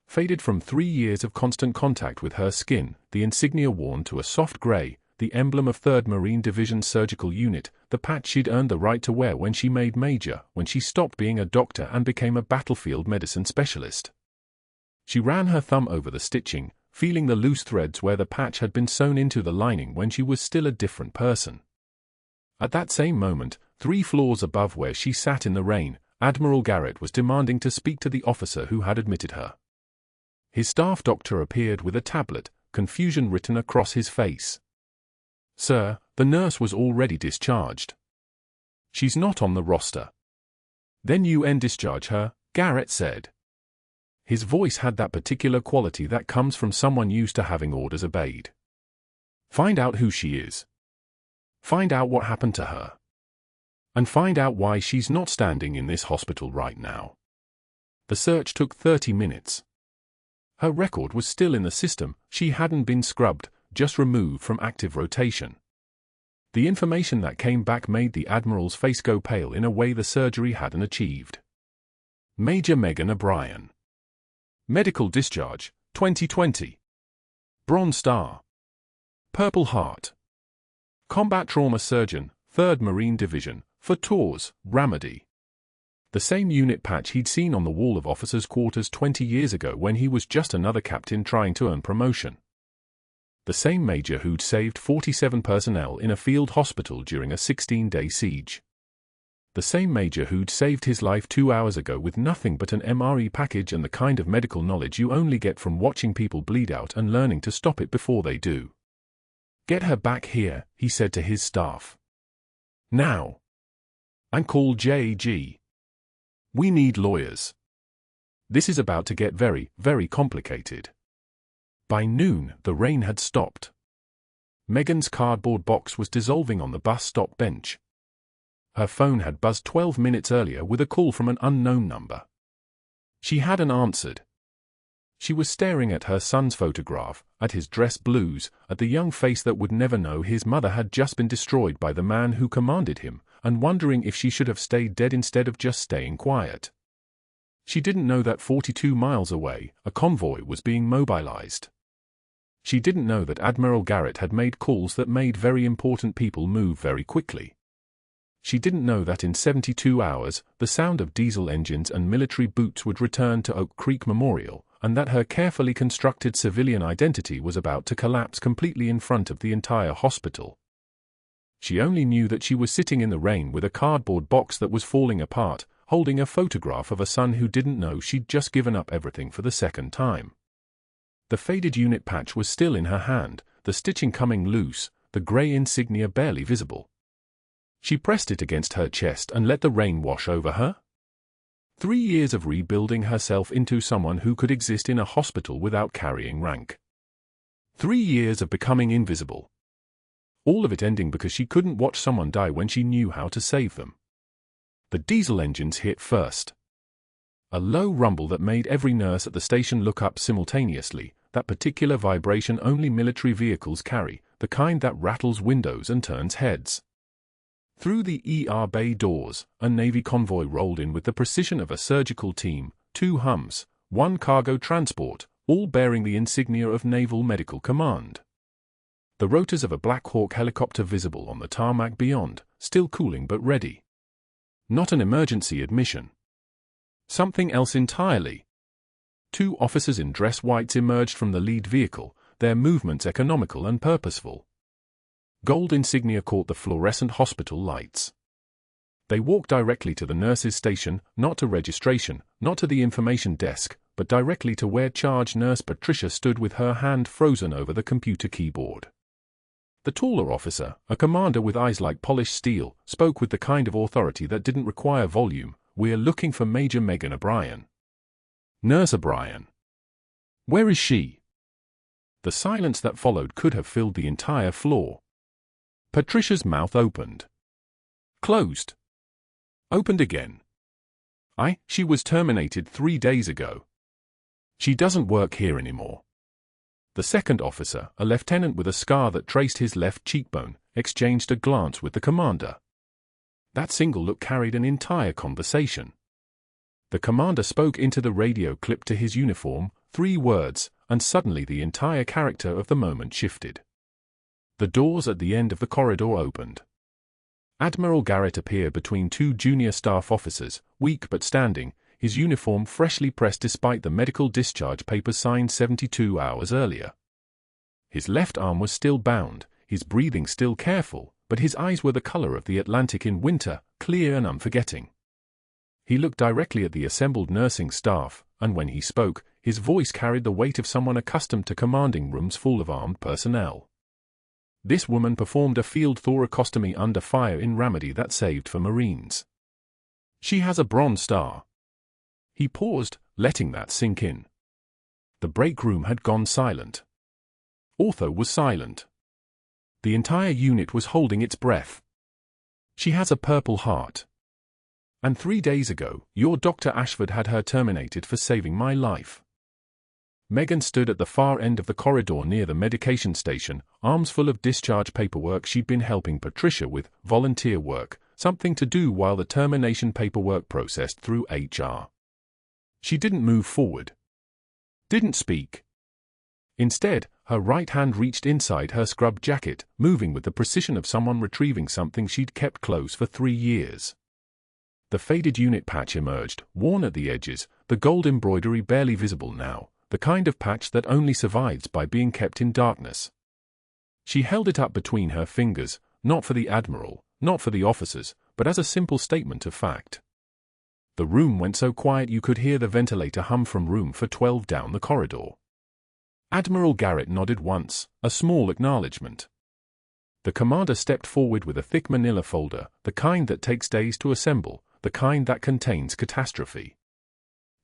Faded from 3 years of constant contact with her skin, the insignia worn to a soft grey, the emblem of 3rd Marine Division's surgical unit, the patch she'd earned the right to wear when she made major, when she stopped being a doctor and became a battlefield medicine specialist. She ran her thumb over the stitching, feeling the loose threads where the patch had been sewn into the lining when she was still a different person. At that same moment, 3 floors above where she sat in the rain, Admiral Garrett was demanding to speak to the officer who had admitted her. His staff doctor appeared with a tablet, confusion written across his face. "Sir, the nurse was already discharged. She's not on the roster." "Then UN discharge her," Garrett said. His voice had that particular quality that comes from someone used to having orders obeyed. "Find out who she is. Find out what happened to her. And find out why she's not standing in this hospital right now." The search took 30 minutes. Her record was still in the system, she hadn't been scrubbed, just removed from active rotation. The information that came back made the Admiral's face go pale in a way the surgery hadn't achieved. Major Megan O'Brien. Medical discharge, 2020. Bronze Star. Purple Heart. Combat trauma surgeon, 3rd Marine Division, for tours, Ramadi. The same unit patch he'd seen on the wall of officers' quarters 20 years ago when he was just another captain trying to earn promotion. The same major who'd saved 47 personnel in a field hospital during a 16-day siege. The same major who'd saved his life 2 hours ago with nothing but an MRE package and the kind of medical knowledge you only get from watching people bleed out and learning to stop it before they do. "Get her back here," he said to his staff. "Now. And call JG. We need lawyers. This is about to get very, very complicated." By noon, the rain had stopped. Megan's cardboard box was dissolving on the bus stop bench. Her phone had buzzed 12 minutes earlier with a call from an unknown number. She hadn't answered. She was staring at her son's photograph, at his dress blues, at the young face that would never know his mother had just been destroyed by the man who commanded him, and wondering if she should have stayed dead instead of just staying quiet. She didn't know that 42 miles away, a convoy was being mobilized. She didn't know that Admiral Garrett had made calls that made very important people move very quickly. She didn't know that in 72 hours, the sound of diesel engines and military boots would return to Oak Creek Memorial, and that her carefully constructed civilian identity was about to collapse completely in front of the entire hospital. She only knew that she was sitting in the rain with a cardboard box that was falling apart, holding a photograph of a son who didn't know she'd just given up everything for the second time. The faded unit patch was still in her hand, the stitching coming loose, the grey insignia barely visible. She pressed it against her chest and let the rain wash over her. 3 years of rebuilding herself into someone who could exist in a hospital without carrying rank. 3 years of becoming invisible. All of it ending because she couldn't watch someone die when she knew how to save them. The diesel engines hit first. A low rumble that made every nurse at the station look up simultaneously, that particular vibration only military vehicles carry, the kind that rattles windows and turns heads. Through the ER bay doors, a Navy convoy rolled in with the precision of a surgical team, 2 hums, 1 cargo transport, all bearing the insignia of Naval Medical Command. The rotors of a Black Hawk helicopter visible on the tarmac beyond, still cooling but ready. Not an emergency admission. Something else entirely. 2 officers in dress whites emerged from the lead vehicle, their movements economical and purposeful. Gold insignia caught the fluorescent hospital lights. They walked directly to the nurse's station, not to registration, not to the information desk, but directly to where charge nurse Patricia stood with her hand frozen over the computer keyboard. The taller officer, a commander with eyes like polished steel, spoke with the kind of authority that didn't require volume. "We're looking for Major Megan O'Brien." "Nurse O'Brien. Where is she?" The silence that followed could have filled the entire floor. Patricia's mouth opened. Closed. Opened again. She was terminated 3 days ago. She doesn't work here anymore." The second officer, a lieutenant with a scar that traced his left cheekbone, exchanged a glance with the commander. That single look carried an entire conversation. The commander spoke into the radio clipped to his uniform, 3 words, and suddenly the entire character of the moment shifted. The doors at the end of the corridor opened. Admiral Garrett appeared between 2 junior staff officers, weak but standing, his uniform freshly pressed despite the medical discharge papers signed 72 hours earlier. His left arm was still bound, his breathing still careful, but his eyes were the color of the Atlantic in winter, clear and unforgetting. He looked directly at the assembled nursing staff, and when he spoke, his voice carried the weight of someone accustomed to commanding rooms full of armed personnel. This woman performed a field thoracostomy under fire in Ramadi that saved for Marines. She has a Bronze Star. He paused, letting that sink in. The break room had gone silent. Ortho was silent. The entire unit was holding its breath. She has a Purple Heart. And 3 days ago, your Dr. Ashford had her terminated for saving my life. Megan stood at the far end of the corridor near the medication station, arms full of discharge paperwork she'd been helping Patricia with, volunteer work, something to do while the termination paperwork processed through HR. She didn't move forward. Didn't speak. Instead, her right hand reached inside her scrub jacket, moving with the precision of someone retrieving something she'd kept close for 3 years. The faded unit patch emerged, worn at the edges, the gold embroidery barely visible now, the kind of patch that only survives by being kept in darkness. She held it up between her fingers, not for the Admiral, not for the officers, but as a simple statement of fact. The room went so quiet you could hear the ventilator hum from room 412 down the corridor. Admiral Garrett nodded once, a small acknowledgement. The commander stepped forward with a thick manila folder, the kind that takes days to assemble, the kind that contains catastrophe.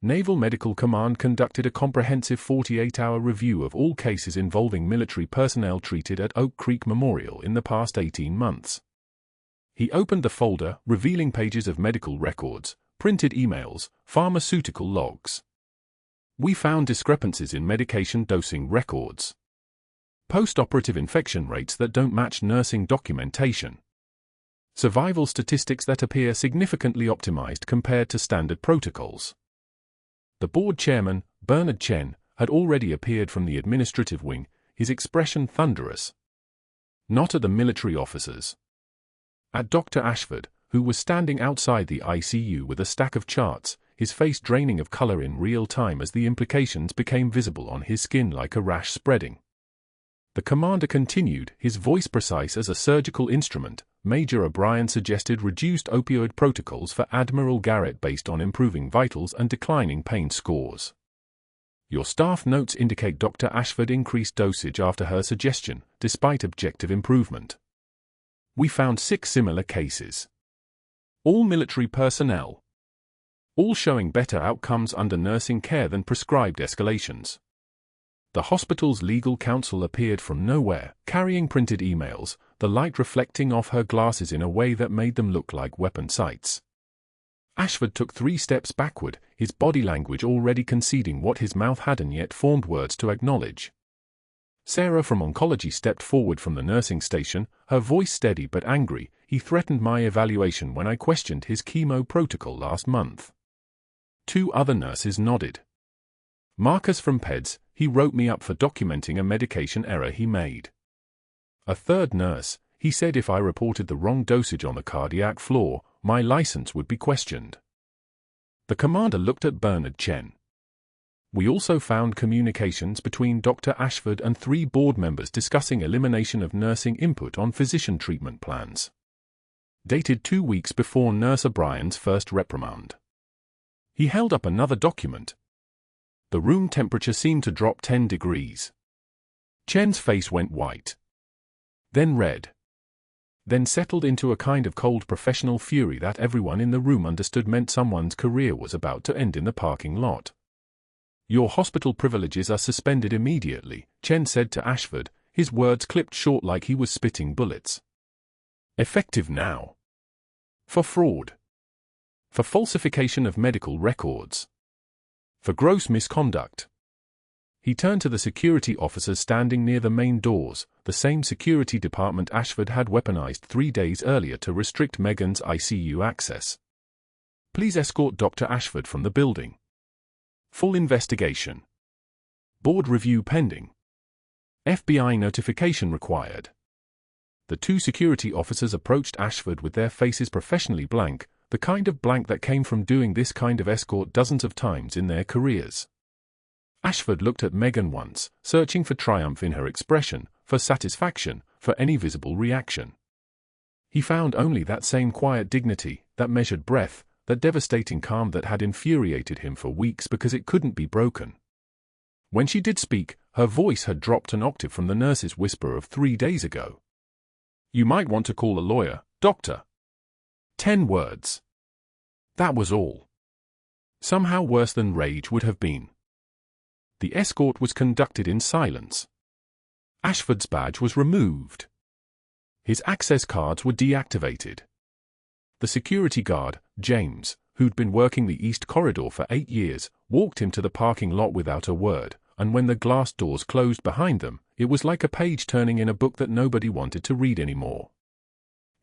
Naval Medical Command conducted a comprehensive 48-hour review of all cases involving military personnel treated at Oak Creek Memorial in the past 18 months. He opened the folder, revealing pages of medical records, printed emails, pharmaceutical logs. We found discrepancies in medication dosing records. Post-operative infection rates that don't match nursing documentation. Survival statistics that appear significantly optimized compared to standard protocols. The board chairman, Bernard Chen, had already appeared from the administrative wing, his expression thunderous. Not at the military officers. At Dr. Ashford, who was standing outside the ICU with a stack of charts, his face draining of color in real time as the implications became visible on his skin like a rash spreading. The commander continued, his voice precise as a surgical instrument. Major O'Brien suggested reduced opioid protocols for Admiral Garrett based on improving vitals and declining pain scores. Your staff notes indicate Dr. Ashford increased dosage after her suggestion, despite objective improvement. We found 6 similar cases. All military personnel. All showing better outcomes under nursing care than prescribed escalations. The hospital's legal counsel appeared from nowhere, carrying printed emails, the light reflecting off her glasses in a way that made them look like weapon sights. Ashford took 3 steps backward, his body language already conceding what his mouth hadn't yet formed words to acknowledge. Sarah from oncology stepped forward from the nursing station, her voice steady but angry. He threatened my evaluation when I questioned his chemo protocol last month. 2 other nurses nodded. Marcus from PEDS, he wrote me up for documenting a medication error he made. A 3rd nurse, he said if I reported the wrong dosage on the cardiac floor, my license would be questioned. The commander looked at Bernard Chen. We also found communications between Dr. Ashford and 3 board members discussing elimination of nursing input on physician treatment plans. Dated 2 weeks before Nurse O'Brien's first reprimand. He held up another document. The room temperature seemed to drop 10 degrees. Chen's face went white. Then red. Then settled into a kind of cold professional fury that everyone in the room understood meant someone's career was about to end in the parking lot. Your hospital privileges are suspended immediately, Chen said to Ashford, his words clipped short like he was spitting bullets. Effective now. For fraud. For falsification of medical records. For gross misconduct. He turned to the security officers standing near the main doors, the same security department Ashford had weaponized 3 days earlier to restrict Meghan's ICU access. Please escort Dr. Ashford from the building. Full investigation. Board review pending. FBI notification required. The 2 security officers approached Ashford with their faces professionally blank, the kind of blank that came from doing this kind of escort dozens of times in their careers. Ashford looked at Meghan once, searching for triumph in her expression, for satisfaction, for any visible reaction. He found only that same quiet dignity, that measured breath, that devastating calm that had infuriated him for weeks because it couldn't be broken. When she did speak, her voice had dropped an octave from the nurse's whisper of 3 days ago. "You might want to call a lawyer, doctor." 10 words. That was all. Somehow worse than rage would have been. The escort was conducted in silence. Ashford's badge was removed. His access cards were deactivated. The security guard, James, who'd been working the East Corridor for 8 years, walked him to the parking lot without a word, and when the glass doors closed behind them, it was like a page turning in a book that nobody wanted to read anymore.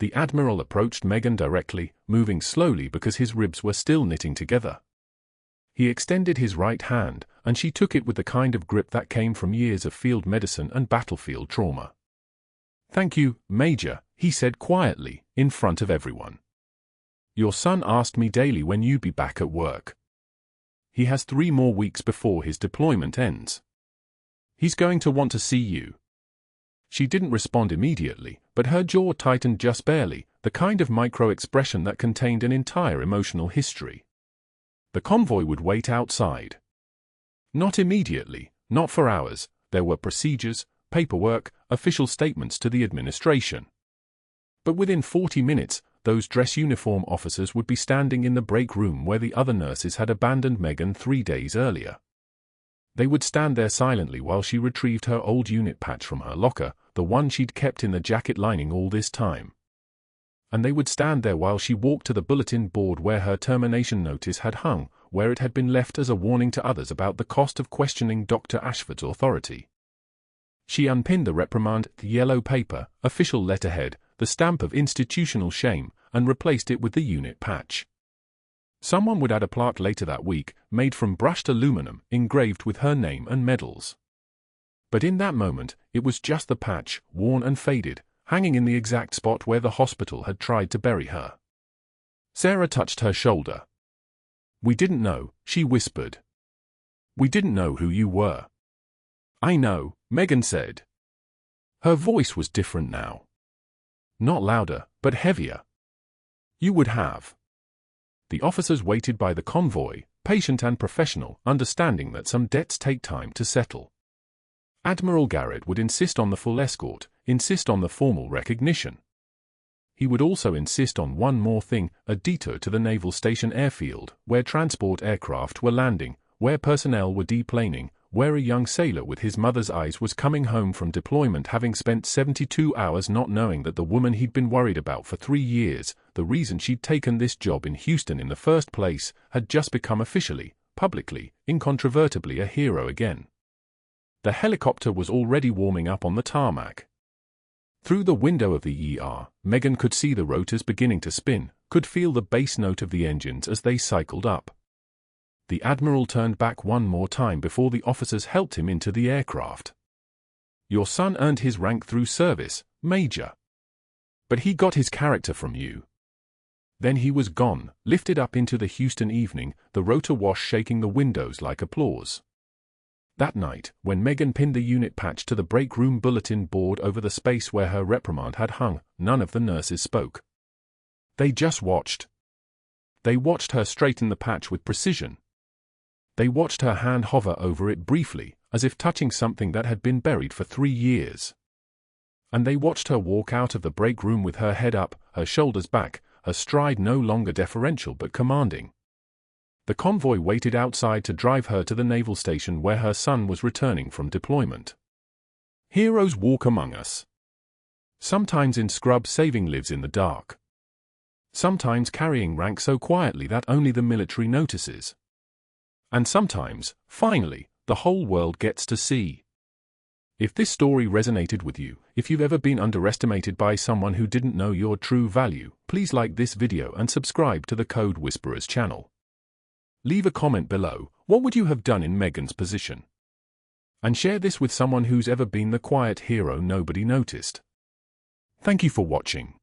The Admiral approached Meghan directly, moving slowly because his ribs were still knitting together. He extended his right hand, and she took it with the kind of grip that came from years of field medicine and battlefield trauma. "Thank you, Major," he said quietly, in front of everyone. "Your son asked me daily when you'd be back at work. He has 3 more weeks before his deployment ends. He's going to want to see you." She didn't respond immediately, but her jaw tightened just barely, the kind of micro-expression that contained an entire emotional history. The convoy would wait outside. Not immediately, not for hours. There were procedures, paperwork, official statements to the administration. But within 40 minutes, those dress uniform officers would be standing in the break room where the other nurses had abandoned Meghan 3 days earlier. They would stand there silently while she retrieved her old unit patch from her locker, the one she'd kept in the jacket lining all this time. And they would stand there while she walked to the bulletin board where her termination notice had hung, where it had been left as a warning to others about the cost of questioning Dr. Ashford's authority. She unpinned the reprimand, the yellow paper, official letterhead, the stamp of institutional shame, and replaced it with the unit patch. Someone would add a plaque later that week, made from brushed aluminum, engraved with her name and medals. But in that moment, it was just the patch, worn and faded, hanging in the exact spot where the hospital had tried to bury her. Sarah touched her shoulder. "We didn't know," she whispered. "We didn't know who you were." "I know," Meghan said. Her voice was different now. Not louder, but heavier. "You would have." The officers waited by the convoy, patient and professional, understanding that some debts take time to settle. Admiral Garrett would insist on the full escort, insist on the formal recognition. He would also insist on one more thing, a detour to the naval station airfield, where transport aircraft were landing, where personnel were deplaning, where a young sailor with his mother's eyes was coming home from deployment having spent 72 hours not knowing that the woman he'd been worried about for 3 years, the reason she'd taken this job in Houston in the first place, had just become officially, publicly, incontrovertibly a hero again. The helicopter was already warming up on the tarmac. Through the window of the ER, Meghan could see the rotors beginning to spin, could feel the bass note of the engines as they cycled up. The Admiral turned back one more time before the officers helped him into the aircraft. "Your son earned his rank through service, Major. But he got his character from you." Then he was gone, lifted up into the Houston evening, the rotor wash shaking the windows like applause. That night, when Meghan pinned the unit patch to the break room bulletin board over the space where her reprimand had hung, none of the nurses spoke. They just watched. They watched her straighten the patch with precision. They watched her hand hover over it briefly, as if touching something that had been buried for 3 years. And they watched her walk out of the break room with her head up, her shoulders back, her stride no longer deferential but commanding. The convoy waited outside to drive her to the naval station where her son was returning from deployment. Heroes walk among us. Sometimes in scrub saving lives in the dark. Sometimes carrying rank so quietly that only the military notices. And sometimes, finally, the whole world gets to see. If this story resonated with you, if you've ever been underestimated by someone who didn't know your true value, please like this video and subscribe to the Code Whisperers channel. Leave a comment below, what would you have done in Megan's position? And share this with someone who's ever been the quiet hero nobody noticed. Thank you for watching.